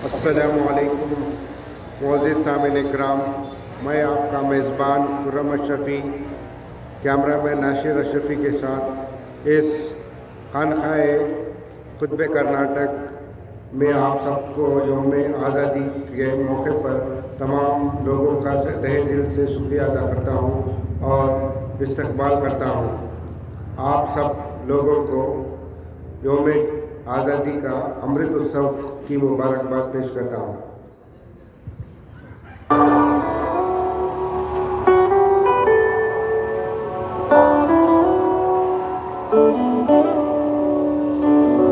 السلام علیکم معزز سامعین اکرام، میں آپ کا میزبان خرم اشرفی کیمرہ مین ناشر اشرفی کے ساتھ اس خانقاہ خطب کرناٹک میں آپ سب کو یوم آزادی کے موقع پر تمام لوگوں کا تہہ دل سے شکریہ ادا کرتا ہوں اور استقبال کرتا ہوں۔ آپ سب لوگوں کو یوم آزادی کا امرت اتسو کی مبارکباد پیش کرتا ہوں۔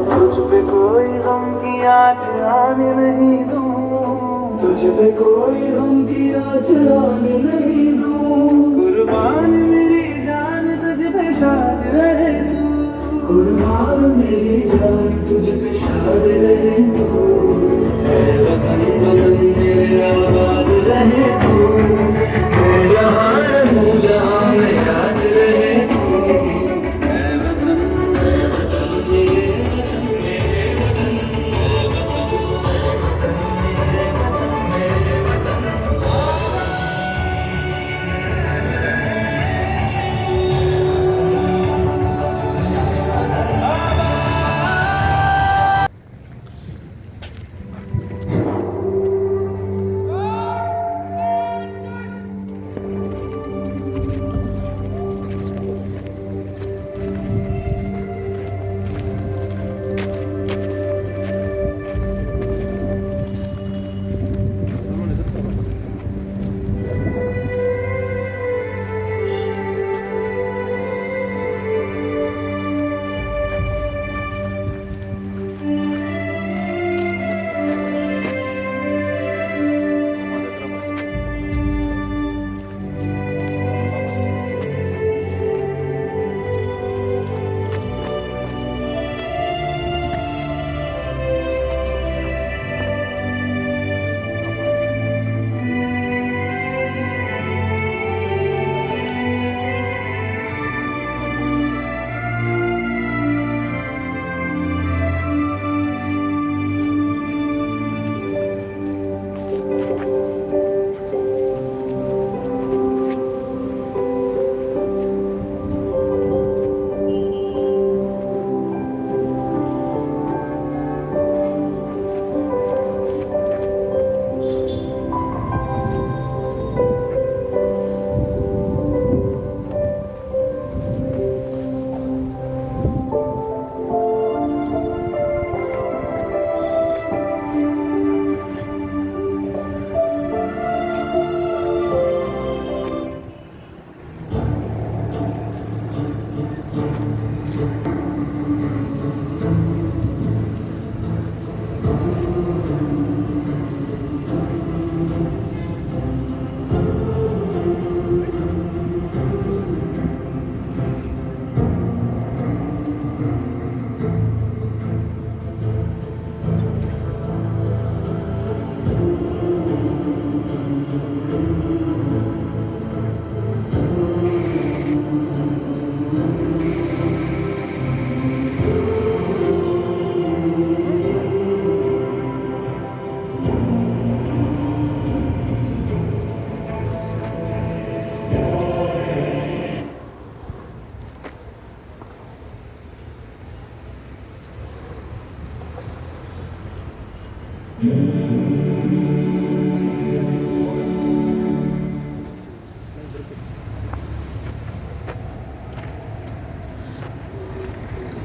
تجھ پہ کوئی غم کی آج آنے نہیں دوں، تجھ پہ کوئی غم کی آج آنے نہیں دوں، قربان میری جان تجھ پہ شاد رہے تو، قربان میری جان تجھ پہ شاد رہے تو، اے وطن وطن میرے آباد رہے تو، میں جہاں رہوں جہاں میں یاد رہے تو، اے وطن میرے وطن میرے وطن اے وطن میرے وطن میرے وطن۔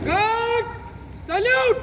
Guards! Salute!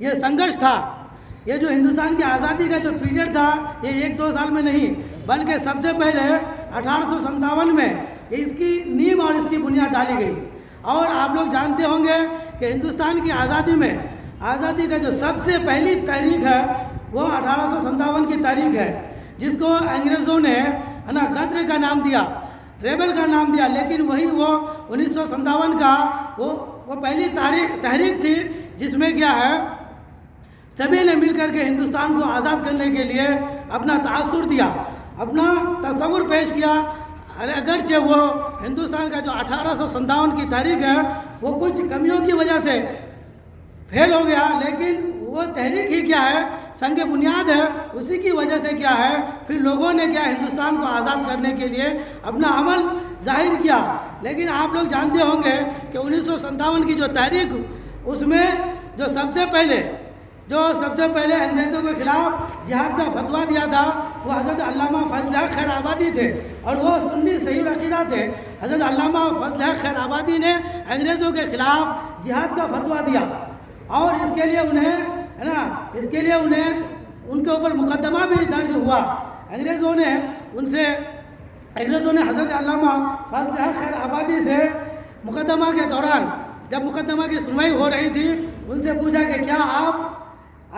یہ سنگرش تھا، یہ جو ہندوستان کی آزادی کا جو پیریڈ تھا یہ 1-2 سال میں نہیں بلکہ سب سے پہلے 1857 میں اس کی نیم اور اس کی بنیاد ڈالی گئی. اور آپ لوگ جانتے ہوں گے کہ ہندوستان کی آزادی میں آزادی کا جو سب سے پہلی تحریک ہے وہ 1857 کی تاریخ ہے، جس کو انگریزوں نے غدر کا نام دیا، ریبل کا نام دیا، لیکن وہی وہ 1957 کا وہ پہلی تحریک تھی جس میں کیا ہے سبھی نے مل کر کے ہندوستان کو آزاد کرنے کے لیے اپنا تاثر دیا، اپنا تصور پیش کیا. اگرچہ وہ ہندوستان کا جو 1857 کی تاریخ ہے وہ کچھ کمیوں کی وجہ سے فیل ہو گیا، لیکن وہ تحریک ہی کیا ہے سنگ بنیاد ہے، اسی کی وجہ سے کیا ہے پھر لوگوں نے کیا ہندوستان کو آزاد کرنے کے لیے اپنا عمل ظاہر کیا. لیکن آپ لوگ جانتے ہوں گے کہ 1957 کی جو تحریک اس میں جو سب سے پہلے انگریزوں کے خلاف جہاد کا فتویٰ دیا تھا وہ حضرت علامہ فضل حق خیر آبادی تھے، اور وہ سنی صحیح عقیدہ تھے. حضرت علامہ فضل حق خیر آبادی نے انگریزوں کے خلاف جہاد کا فتویٰ دیا، اور اس کے لیے انہیں ان کے اوپر مقدمہ بھی درج ہوا. انگریزوں نے حضرت علامہ فضل حق خیر آبادی سے مقدمہ کے دوران جب مقدمہ کی سنوائی ہو رہی تھی ان سے پوچھا کہ کیا آپ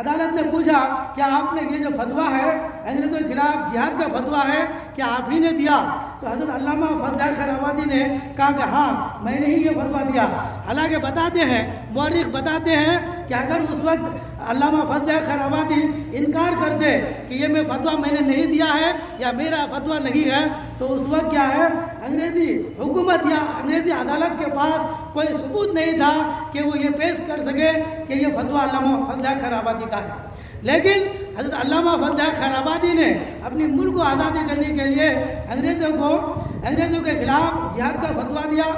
عدالت نے پوچھا کیا آپ نے یہ جو فتویٰ ہے انگریزوں کے خلاف جہاد کا فتویٰ ہے کیا آپ ہی نے دیا؟ تو حضرت علامہ فضل حق خیر آبادی نے کہا کہ ہاں میں نے ہی یہ فتویٰ دیا. حالانکہ بتاتے ہیں مورخ بتاتے ہیں کہ اگر اس وقت علامہ فضل حق خیر آبادی انکار کرتے کہ یہ فتویٰ میں نے نہیں دیا ہے یا میرا فتویٰ نہیں ہے تو اس وقت کیا ہے انگریزی حکومت یا انگریزی عدالت کے پاس کوئی ثبوت نہیں تھا کہ وہ یہ پیش کر سکے کہ یہ فتویٰ علامہ فضل حق خیر آبادی کا ہے. لیکن حضرت علامہ فضل حق خیر آبادی نے اپنی ملک کو آزادی کرنے کے لیے انگریزوں کے خلاف جہاد کا فتویٰ دیا.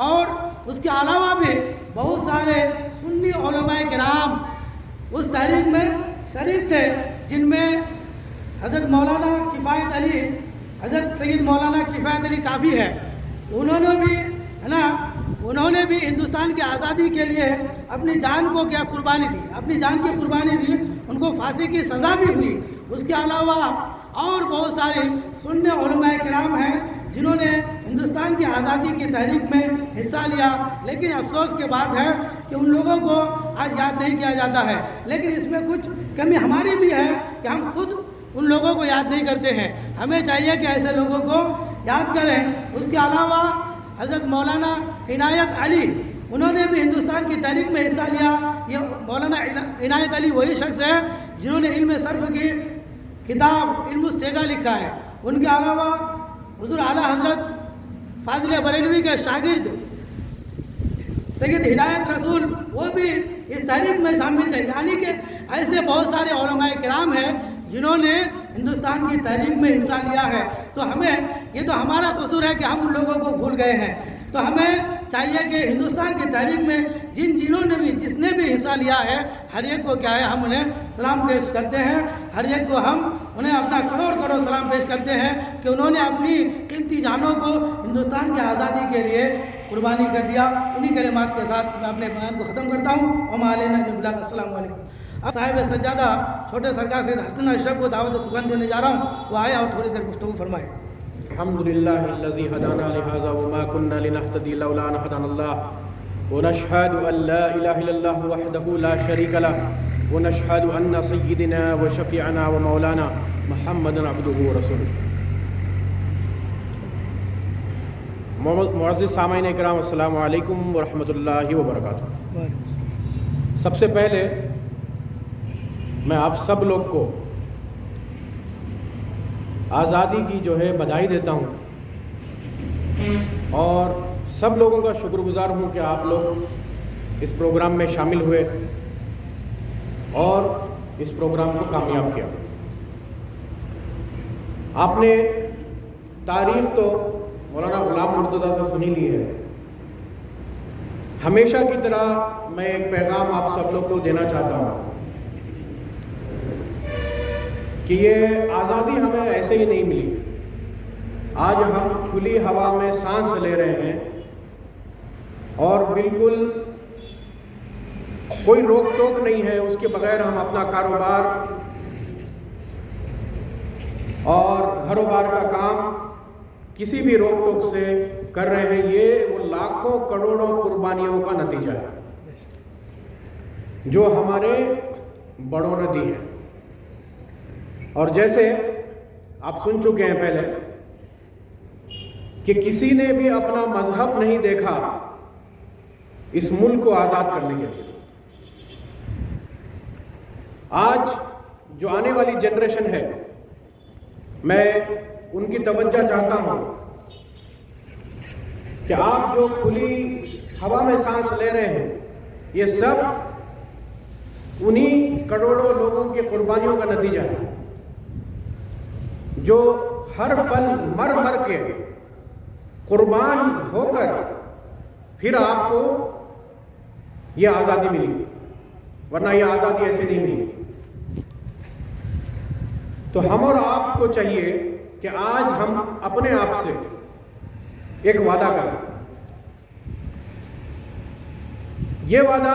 اور اس کے علاوہ بھی بہت سارے سنی علماء کرام اس تحریک میں شریک تھے، جن میں حضرت مولانا کفایت علی، حضرت سید مولانا کفایت علی کافی ہے. انہوں نے بھی ہندوستان کی آزادی کے لیے اپنی جان کو کیا قربانی دی، اپنی جان کی قربانی دی. ان کو پھانسی کی سزا بھی ہوئی. اس کے علاوہ اور بہت سارے سنی علماء کرام ہیں جنہوں نے ہندوستان کی آزادی کی تحریک میں حصہ لیا. لیکن افسوس کی بات ہے کہ ان لوگوں کو آج یاد نہیں کیا جاتا ہے. لیکن اس میں کچھ کمی ہماری بھی ہے کہ ہم خود ان لوگوں کو یاد نہیں کرتے ہیں. ہمیں چاہیے کہ ایسے لوگوں کو یاد کریں. اس کے علاوہ حضرت مولانا عنایت علی، انہوں نے بھی ہندوستان کی تحریک میں حصہ لیا. یہ مولانا عنایت علی وہی شخص ہے جنہوں نے علم صرف کی کتاب علم السیغہ لکھا ہے. ان کے علاوہ حضور اعلیٰ حضرت فاضل بریلوی کے شاگرد سید ہدایت رسول وہ بھی اس تحریک میں شامل تھے. یعنی کہ ایسے بہت سارے علماء کرام ہیں جنہوں نے ہندوستان کی تحریک میں حصہ لیا ہے. تو یہ تو ہمارا قصور ہے کہ ہم ان لوگوں کو بھول گئے ہیں. تو ہمیں چاہیے کہ ہندوستان کی تحریک میں جس نے بھی حصہ لیا ہے ہر ایک کو کیا ہے ہم انہیں سلام پیش کرتے ہیں. ہر ایک کو ہم انہیں اپنا کروڑ سلام پیش کرتے ہیں کہ انہوں نے اپنی قیمتی جانوں کو ہندوستان کی آزادی کے لیے قربانی کر دیا. انہی کلمات کے ساتھ میں اپنے بیان کو ختم کرتا ہوں. وما علینا الا البلاغ. السلام علیکم. اب صاحب سجادہ چھوٹے سرکار سید حسن اشرف کو دعوت سخن دینے جا رہا ہوں. وہ آئے اور تھوڑی دیر گفتگو فرمائے. الحمدللہ الذی ہدانا لہذا وما كنا لنهتدی لولا ان هدانا اللہ ونشهد ان لا الہ الا اللہ وحدہ لا شریک له ونشهد ان سیدنا وشفیعنا ومولانا محمد عبدہ ورسولہ. معزز سامعین کرام السلام علیکم ورحمۃ اللہ وبرکاتہ. سب سے پہلے میں آپ سب لوگ کو آزادی کی جو ہے بدھائی دیتا ہوں اور سب لوگوں کا شکر گزار ہوں کہ آپ لوگ اس پروگرام میں شامل ہوئے اور اس پروگرام کو کامیاب کیا. آپ نے تاریخ تو مولانا غلام مرتضیٰ سے سنی لی ہے. ہمیشہ کی طرح میں ایک پیغام آپ سب لوگ کو دینا چاہتا ہوں کہ یہ آزادی ہمیں ایسے ہی نہیں ملی. آج ہم کھلی ہوا میں سانس لے رہے ہیں اور بالکل کوئی روک ٹوک نہیں ہے، اس کے بغیر ہم اپنا کاروبار اور گھر و بار کا کام کسی بھی روک ٹوک سے کر رہے ہیں۔ یہ وہ لاکھوں کروڑوں قربانیوں کا نتیجہ ہے جو ہمارے بڑوں نے دی ہے۔ اور جیسے آپ سن چکے ہیں پہلے کہ کسی نے بھی اپنا مذہب نہیں دیکھا اس ملک کو آزاد کرنے کے لیے۔ آج جو آنے والی جنریشن ہے، میں ان کی توجہ چاہتا ہوں کہ آپ جو کھلی ہوا میں سانس لے رہے ہیں، یہ سب انہی کروڑوں لوگوں کی قربانیوں کا نتیجہ ہے جو ہر پل مر مر کے قربان ہو کر پھر آپ کو یہ آزادی ملی، ورنہ یہ آزادی ایسے نہیں ملی۔ تو ہم اور آپ کو چاہیے کہ آج ہم اپنے آپ سے ایک وعدہ کریں۔ یہ وعدہ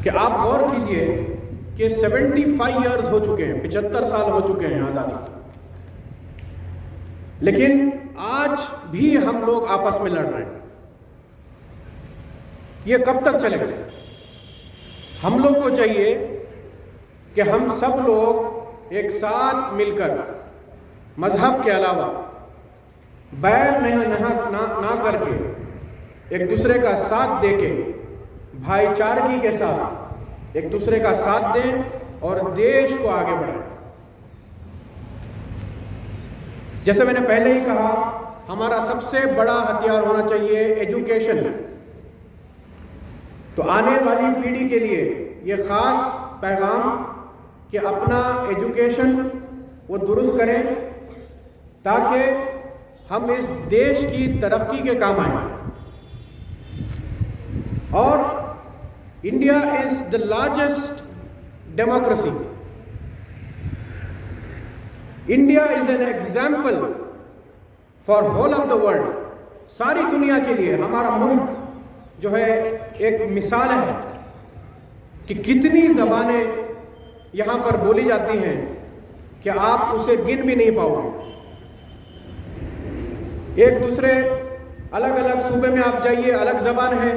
کہ آپ غور کیجئے کہ 75 ایئرز ہو چکے ہیں، 75 سال ہو چکے ہیں آزادی، لیکن آج بھی ہم لوگ آپس میں لڑ رہے ہیں۔ یہ کب تک چلے گا؟ ہم لوگ کو چاہیے کہ ہم سب لوگ ایک ساتھ مل کر مذہب کے علاوہ بیر نہ کر کے ایک دوسرے کا ساتھ دے کے بھائی چارگی کے ساتھ ایک دوسرے کا ساتھ دیں اور دیش کو آگے بڑھائیں۔ جیسے میں نے پہلے ہی کہا، ہمارا سب سے بڑا ہتھیار ہونا چاہیے ایجوکیشن۔ تو آنے والی پیڑھی کے لیے یہ خاص پیغام کہ اپنا ایجوکیشن وہ درست کریں تاکہ ہم اس دیش کی ترقی کے کام آئیں۔ اور India is the largest democracy. India is an example for whole of the world. ساری دنیا کے لیے ہمارا ملک جو ہے ایک مثال ہے کہ کتنی زبانیں یہاں پر بولی جاتی ہیں کہ آپ اسے گن بھی نہیں پاؤ گے۔ ایک دوسرے الگ الگ صوبے میں آپ جائیے، الگ زبان ہے،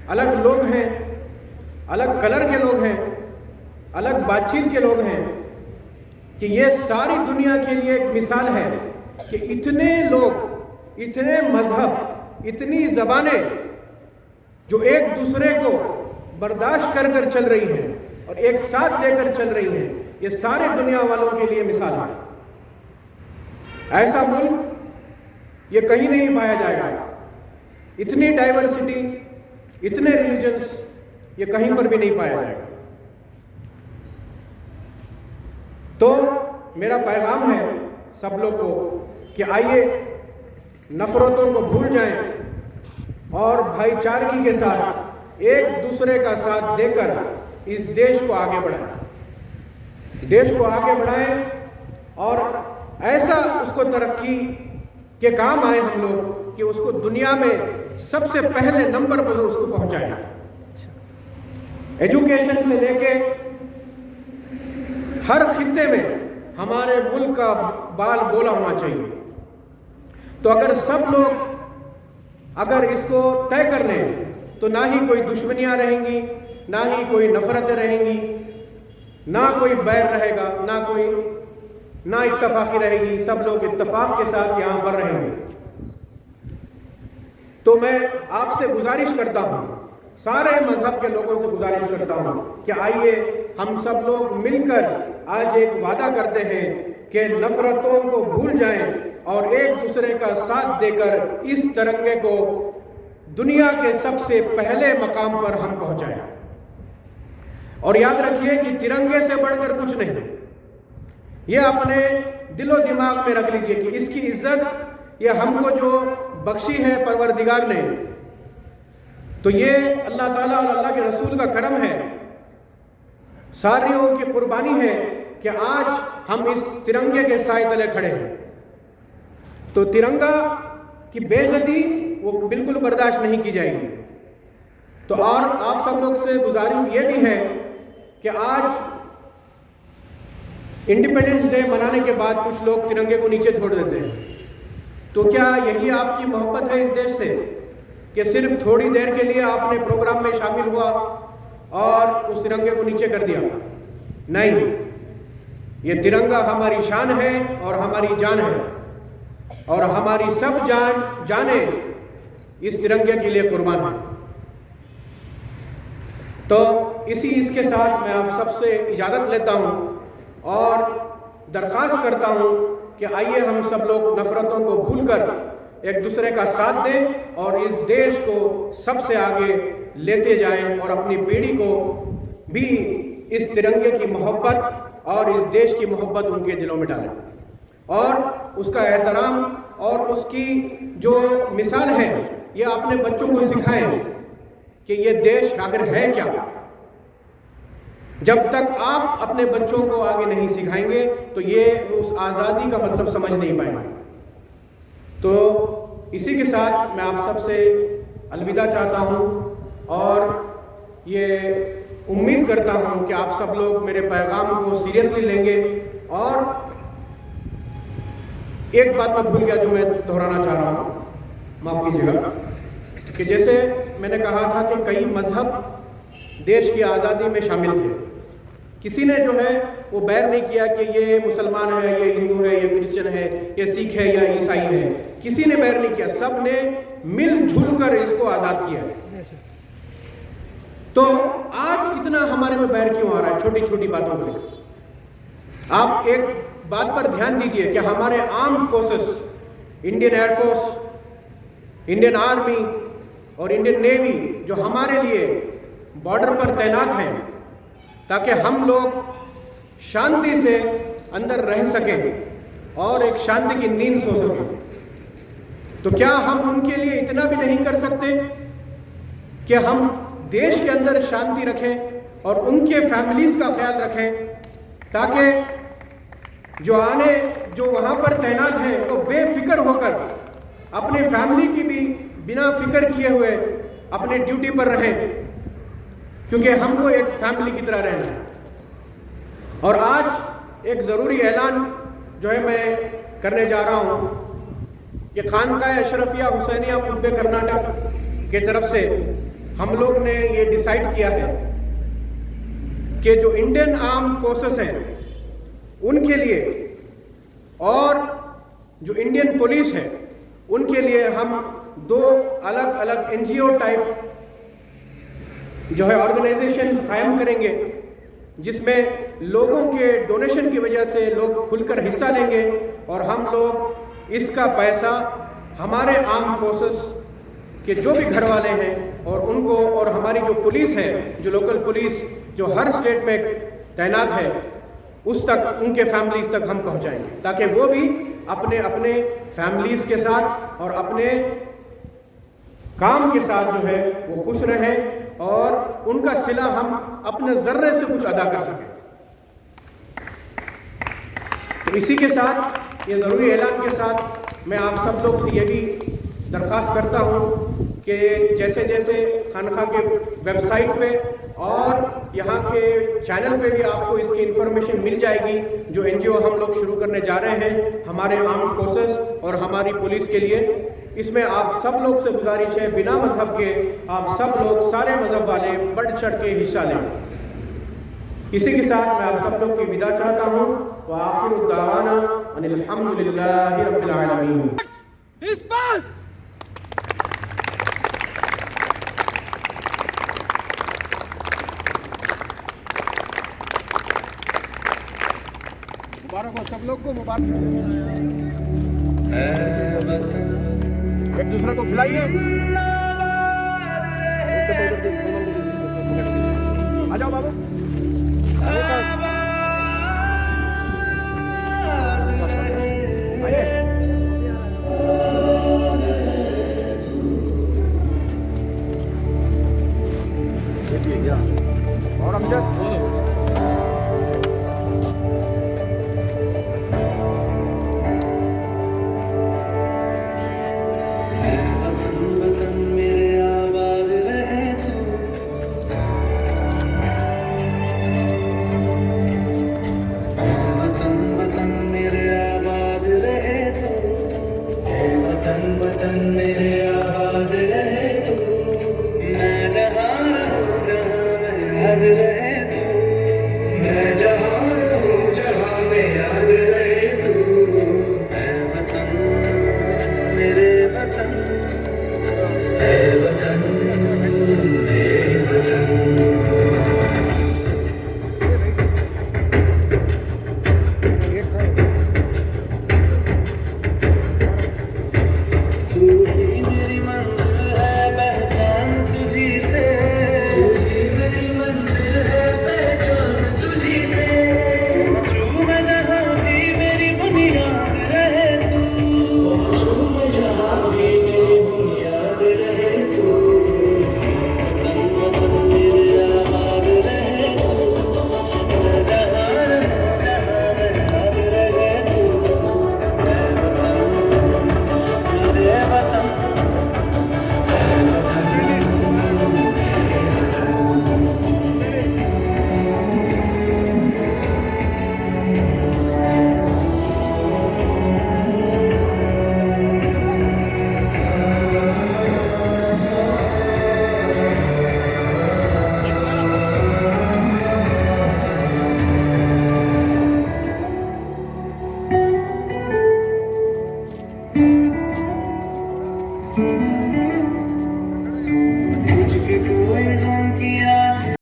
الگ لوگ ہیں، الگ کلر کے لوگ ہیں، الگ بات چیت کے لوگ ہیں، کہ یہ ساری دنیا کے لیے ایک مثال ہے کہ اتنے لوگ، اتنے مذہب، اتنی زبانیں جو ایک دوسرے کو برداشت کر کر چل رہی ہیں اور ایک ساتھ دے کر چل رہی ہیں، یہ سارے دنیا والوں کے لیے مثال ہے۔ ایسا ملک یہ کہیں نہیں پایا جائے گا۔ اتنی ڈائیورسٹی، اتنے ریلیجنز یہ کہیں پر بھی نہیں پایا جائے گا۔ تو میرا پیغام ہے سب لوگ کو کہ آئیے نفرتوں کو بھول جائیں اور بھائی چارگی کے ساتھ ایک دوسرے کا ساتھ دے کر اس دیش کو آگے بڑھائیں، دیش کو آگے بڑھائیں اور ایسا اس کو ترقی کے کام آئے ہم لوگ کہ اس کو دنیا میں سب سے پہلے نمبر پر اس کو پہنچائیں۔ ایجوکیشن سے لے کے ہر خطے میں ہمارے ملک کا بال بولا ہونا چاہیے۔ تو اگر سب لوگ اگر اس کو طے کر لیں تو نہ ہی کوئی دشمنیاں رہیں گی، نہ ہی کوئی نفرتیں رہیں گی، نہ کوئی بیر رہے گا، نہ اتفاقی رہے گی، سب لوگ اتفاق کے ساتھ یہاں پر رہیں گے۔ تو میں آپ سے گزارش کرتا ہوں، سارے مذہب کے لوگوں سے گزارش کرتا ہوں کہ آئیے ہم سب لوگ مل کر آج ایک وعدہ کرتے ہیں کہ نفرتوں کو بھول جائیں اور ایک دوسرے کا ساتھ دے کر اس ترنگے کو دنیا کے سب سے پہلے مقام پر ہم پہنچائیں۔ اور یاد رکھیے کہ ترنگے سے بڑھ کر کچھ نہیں، یہ اپنے دل و دماغ میں رکھ لیجئے کہ اس کی عزت یہ ہم کو جو بخشی ہے پروردگار نے، تو یہ اللہ تعالیٰ اور اللہ کے رسول کا کرم ہے، ساریوں کی قربانی ہے کہ آج ہم اس ترنگے کے سائے تلے کھڑے ہیں۔ تو ترنگا کی بے عزتی وہ بالکل برداشت نہیں کی جائے گی۔ تو تو اور آپ سب لوگ سے گزارش یہ بھی ہے کہ آج انڈیپینڈنس ڈے منانے کے بعد کچھ لوگ ترنگے کو نیچے چھوڑ دیتے ہیں. تو کیا یہی آپ کی محبت ہے اس دیش سے کہ صرف تھوڑی دیر کے لیے آپ نے پروگرام میں شامل ہوا اور اس ترنگے کو نیچے کر دیا؟ نہیں، یہ ترنگا ہماری شان ہے اور ہماری جان ہے، اور ہماری سب جانیں اس ترنگے کے لیے قربان ہیں. تو اس کے ساتھ میں آپ سب سے اجازت لیتا ہوں اور درخواست کرتا ہوں کہ آئیے ہم سب لوگ نفرتوں کو بھول کر ایک دوسرے کا ساتھ دیں اور اس دیش کو سب سے آگے لیتے جائیں اور اپنی پیڑھی کو بھی اس ترنگے کی محبت اور اس دیش کی محبت ان کے دلوں میں ڈالیں اور اس کا احترام اور اس کی جو مثال ہے یہ اپنے بچوں کو سکھائیں کہ یہ دیش آخر ہے کیا. جب تک آپ اپنے بچوں کو آگے نہیں سکھائیں گے تو یہ اس آزادی کا مطلب سمجھ نہیں پائیں گے. تو اسی کے ساتھ میں آپ سب سے الوداع چاہتا ہوں اور یہ امید کرتا ہوں کہ آپ سب لوگ میرے پیغام کو سیریسلی لیں گے. اور ایک بات میں بھول گیا جو میں دہرانا چاہ رہا ہوں، معاف کیجیے گا، کہ جیسے میں نے کہا تھا کہ کئی مذہب دیش کی آزادی میں شامل تھے. کسی نے جو ہے وہ بیر نہیں کیا کہ یہ مسلمان ہے، یہ ہندو ہے، یہ کرسچن ہے، یہ سکھ ہے یا عیسائی ہے. کسی نے بیر نہیں کیا، سب نے مل جھل کر اس کو آزاد کیا. تو آج اتنا ہمارے میں بیر کیوں آ رہا ہے چھوٹی چھوٹی باتوں کو لے کر؟ آپ ایک بات پر دھیان دیجئے کہ ہمارے armed forces, Indian air force, Indian army اور انڈین نیوی جو ہمارے لیے بارڈر پر تعینات ہیں تاکہ ہم لوگ شانتی سے اندر رہ سکیں اور ایک شانتی کی نیند سو سکیں، تو کیا ہم ان کے لیے اتنا بھی نہیں کر سکتے کہ ہم دیش کے اندر شانتی رکھیں اور ان کے فیملیز کا خیال رکھیں تاکہ جو وہاں پر تعینات ہیں وہ بے فکر ہو کر اپنے فیملی کی بھی بنا فکر کیے ہوئے اپنے ڈیوٹی پر رہیں، کیونکہ ہم کو ایک فیملی کی طرح رہنا ہے. اور آج ایک ضروری اعلان جو ہے میں کرنے جا رہا ہوں کہ خانقاہ اشرفیہ حسینیہ قطب کرناٹک کے طرف سے ہم لوگ نے یہ ڈیسائیڈ کیا ہے کہ جو انڈین آرم فورسز ہیں ان کے لیے اور جو انڈین پولیس ہے ان کے لیے ہم دو الگ الگ NGO ٹائپ جو ہے آرگنائزیشن قائم کریں گے، جس میں لوگوں کے ڈونیشن کی وجہ سے لوگ کھل کر حصہ لیں گے اور ہم لوگ اس کا پیسہ ہمارے آرم فورسز کے جو بھی گھر والے ہیں اور ان کو، اور ہماری جو پولیس ہے، جو لوکل پولیس جو ہر اسٹیٹ میں تعینات ہے، اس تک، ان کے فیملیز تک ہم پہنچائیں گے تاکہ وہ بھی اپنے اپنے فیملیز کے ساتھ اور اپنے کام کے ساتھ جو ہے وہ خوش رہیں اور ان کا صلہ ہم اپنے ذرے سے کچھ ادا کر سکیں. تو اسی کے ساتھ یہ ضروری اعلان کے ساتھ میں آپ سب لوگ سے یہ بھی درخواست کرتا ہوں کہ جیسے جیسے خانقاہ کے ویب سائٹ پہ اور یہاں کے چینل پہ بھی آپ کو اس کی انفارمیشن مل جائے گی جو NGO ہم لوگ شروع کرنے جا رہے ہیں ہمارے آرمڈ فورسز اور ہماری پولیس کے لیے. اس میں آپ سب لوگ سے گزارش ہے بنا مذہب کے آپ سب لوگ سارے مذہب والے بڑھ چڑھ کے حصہ لیں. اسی کے ساتھ میں آپ سب لوگ کی وداع چاہتا ہوں. وآخر دعوانا ان الحمد للہ رب العالمین. Disperse! مبارک ہو سب لوگ کو، مبارک. ایک دوسرے کو کھلائیے. آ جاؤ بابو. اور امجد